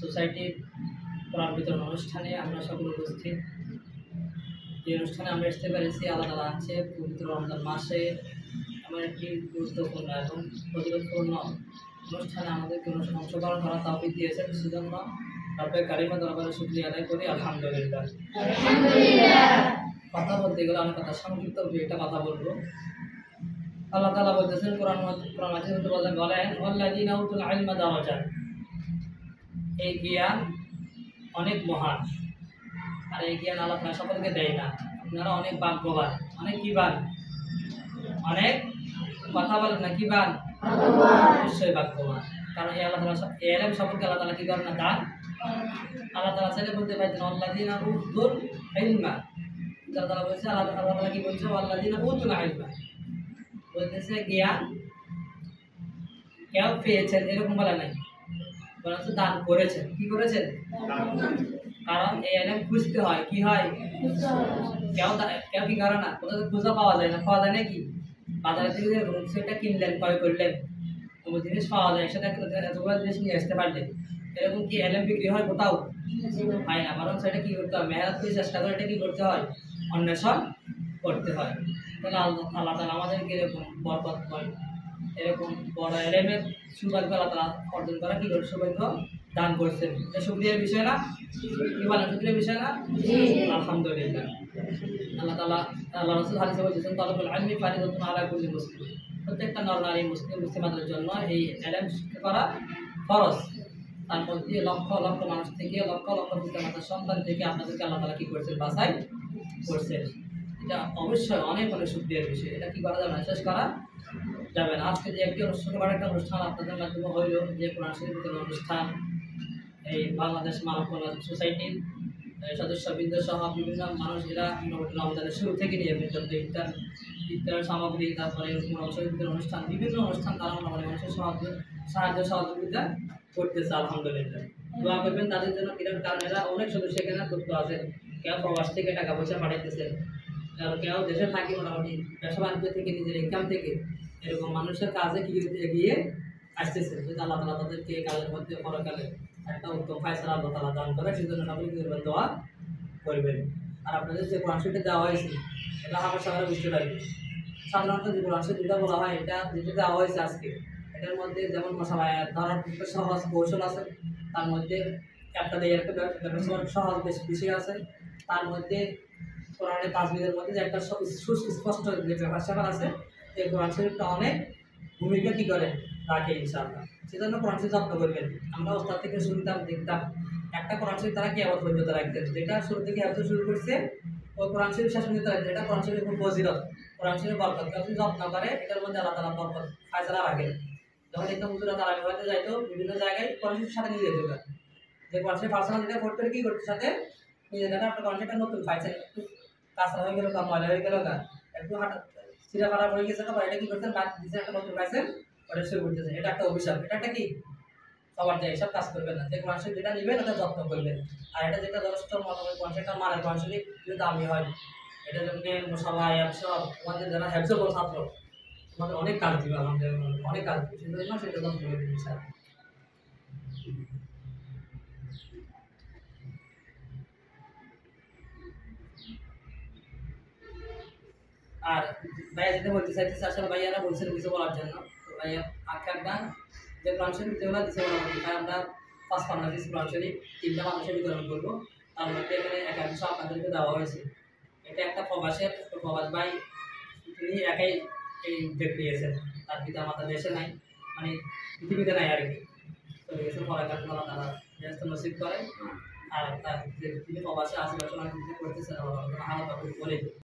সোসাইটির কোরআন বিতরণ অনুষ্ঠানে আমরা সকলে উপস্থিত। এই অনুষ্ঠানে আমরা আসতে পেরেছি আল্লাহ তাআলা আছে পবিত্র রমজান মাসে এমন একটি গুরুত্বপূর্ণ এবং ফজিলতপূর্ণ অনুষ্ঠানে আমাদেরকে অংশগ্রহণ করার তৌফিক দিয়েছেন। সেজন্য রব্বে কারিমের দরবারে শুকরিয়া আদায় করি, আলহামদুলিল্লাহ। কথা বলতে গেলে অনেক কথা, সংক্ষিপ্ত একটা কথা বলবো। আল্লাহ তাআলা বলতেছেন কোরআন মাজিদে বলেন ওয়াল্লাযীনা উতুল ইলমা দারাজাত, এই জ্ঞান অনেক মহান, আর এই জ্ঞান আল্লাহ তাআলা সকলকে দেয় না। আপনারা অনেক ভাগ্যবান, অনেক কি বান, অনেক কথা বলেন না কি বান, নিশ্চয়ই ভাগ্যবান। কারণ এই আল্লাহ তাআলা এই ইলম সকলকে আল্লাহ তাআলা কি করেন না, দান। আল্লাহ তাআলা চাইলে বলতে পারতেন ওয়াল্লাযীনা উতুল ইলমা, আল্লাহ তাআলা বলছে, আল্লাহ তাআলা কি বলছে ওয়াল্লাযীনা উতুল ইলমা, বলতেছে জ্ঞান কেউ পেয়েছেন এরকম বলা নাই, বরঞ্চ দান করেছেন। কি করেছেন? কারণ এই ইলম খুঁজতে হয়, কি হয়, কেউ কেউ কি করে না, কোথাও খুঁজে পাওয়া যায় না, পাওয়া যায় নাকি বাজার থেকে সেটা কিনলেন, ক্রয় করলেন, কোনো জিনিস পাওয়া যায়, সেটা এতগুলো জিনিস নিয়ে আসতে পারলেন, এরকম কি ইলম বিক্রি হয় কোথাও? হয় না। বরং সেটা কি করতে হয়, মেহনত করে চেষ্টা করে এটা কি করতে হয়, অন্বেষণ করতে হয়। তাহলে আল্লাহ তাআলা আমাদেরকে এরকম বরকত করে, এরকম বড় ইলমের সৌভাগ্য আল্লাহ তাআলা অর্জন করা কি করে সৌভাগ্য দান করছেন। এটা শুকরিয়ার বিষয় না? কি বলেন, শুকরিয়ার বিষয় না? আলহামদুলিল্লাহ। আল্লাহ তাআলা আল্লাহ রাসূল হাদিসে বলেছেন তালাবুল ইলমি ফারিদাতুন আলা কুল্লি মুসলিম, প্রত্যেকটা নর নারী মুসলিমাদের জন্য এই ইলম শিক্ষা করা ফরজ। তার মধ্যে লক্ষ লক্ষ মানুষ থেকে, লক্ষ লক্ষ পিতামাতার সন্তান থেকে আপনাদেরকে আল্লাহ তাআলা কি করছেন, বাছাই করছেন। এটা অবশ্যই অনেক অনেক শুকরিয়ার বিষয়, এটা কি করা যাবে না, শেষ করা যাবে না। আজকে যে একটি ছোটখাটো একটা অনুষ্ঠান আপনাদের মাধ্যমে হইল, যে কোরআন শরীফ বিতরণ অনুষ্ঠান, এই বাংলাদেশ মানব কল্যাণ সোসাইটির সদস্যবৃন্দ সহ বিভিন্ন মানুষ, এরা রমজানের শুরু থেকে নিয়ে পর্যন্ত ইফতার সামগ্রী, তারপরে কোরআন শরীফ বিতরণ অনুষ্ঠান, বিভিন্ন অনুষ্ঠান তারা আমাদের মানুষের সাহায্য সহযোগিতা করতেছে। আলহামদুলিল্লাহ, দোয়া করবেন তাদের জন্য। কারণ এরা অনেক সদস্য এখানে তথ্য আছেন, কেউ প্রবাস থেকে টাকা পয়সা পাঠাইতেছেন, কেউ দেশে থাকি মোটামুটি ব্যবসা বাণিজ্য থেকে নিজের ইনকাম থেকে এরকম মানুষের কাজে কি এগিয়ে আসতেছে। যদি আল্লাহ তাআলা তাদেরকে কালের মধ্যে পরকালে একটা উত্তম ফায়সালা আল্লাহ তাআলা দান করে, সেজন্য সকলে কি করবেন, দোয়া করবেন। আর আপনাদের যে কোরআন শরীফটা দেওয়া হয়েছে এটা আমার সবাই বুঝতে পারবে। সাধারণত যে কোরআন শরীফ যেটা বলা হয়, এটা যেটা দেওয়া হয়েছে আজকে, এটার মধ্যে যেমন মশালা ধরার সহজ কৌশল আছে, তার মধ্যে একটা দিয়ে একটা সহজ বেশ বিষয় আছে, তার মধ্যে কোরআনের তাজবিদের মধ্যে যে একটা সুস্পষ্ট যে ব্যাপার আছে, এই কোরআন শরীফটা অনেক ভূমিকা কি করে রাখে ইনশাআল্লাহ। সেজন্য কোরআন শরীফ যত্ন করবেন। আমরা ওস্তাদ থেকে শুনতাম, দেখতাম একটা কোরআন শরীফ তারা কিয়ামত পর্যন্ত রাখতেন, যেটা শুরু থেকে এত শুরু করছে ওই কোরআন শরীফ শেষ পর্যন্ত রাখতেন। এটা কোরআন শরীফের খুব ফজিলত, কোরআন শরীফ বরকত, কেউ যদি যত্ন করে এটার মধ্যে আল্লাহ তাআলা বরকত ফায়সালা রাখেন। যখন দেখতাম হুজুরা তারা হয়তো যাইতো বিভিন্ন জায়গায় কোরআন শরীফের সাথে নিয়ে যেত, যে কোরআন শরীফ পার্সোনাল যেটা পড়তে কি করতে সাথে নিয়ে যেটা একটা কোরআন শরীফটা নতুন পাইছে, একটু কাঁচা হয়ে গেল, ময়লা হয়ে গেল, একটু হাঁটা চিরা ফাটা হয়ে গেছে, এটা কি করছেন, দিচ্ছে একটা নতুন পাইছেন, ওটা শুরু করতেছেন। এটা একটা অভিশাপ, এটা একটা কি সবার যায়, সব কাজ করবেন না। যে কোরআন শরীফ যেটা নেবেন ওটা যত্ন করবেন। আর এটা যেটা যথেষ্ট মতামত কোরআন শরীফটা মানের, কোরআন শরীফ যদি দামি হয়, এটা জন্য সবাই সব আমাদের যারা হ্যাবসেবল ছাত্র আমাদের অনেক কাজ দিবে, আমাদের অনেক কাজ দিবে, সেজন্য সেটা যত্ন করবেন ইনশাআল্লাহ। আর ভাইয়া যেটা বলতে চাইতেছে, আসলে ভাইয়ারা বলছেন কিছু বলার জন্য, তো ভাইয়া আজকে যে কোরআন শরীফ যেগুলো দিচ্ছে আমরা ৫৫ পিস কোরআন শরীফ ৩টা মানুষের বিতরণ করবো। তার মধ্যে এখানে একাংশ আপনাদেরকে দেওয়া হয়েছে। এটা একটা প্রবাস ভাই, তিনি একাই এই উদ্যোগ নিয়েছেন, তার পিতা মাতা দেশে নাই, মানে পৃথিবীতে নাই আর কি, চলে গেছেন পড়াকার তারা ব্যস্ত নসিব করে। আর তার তিনি প্রবাসে আশেপাশে করতেছেন, আলাদা করে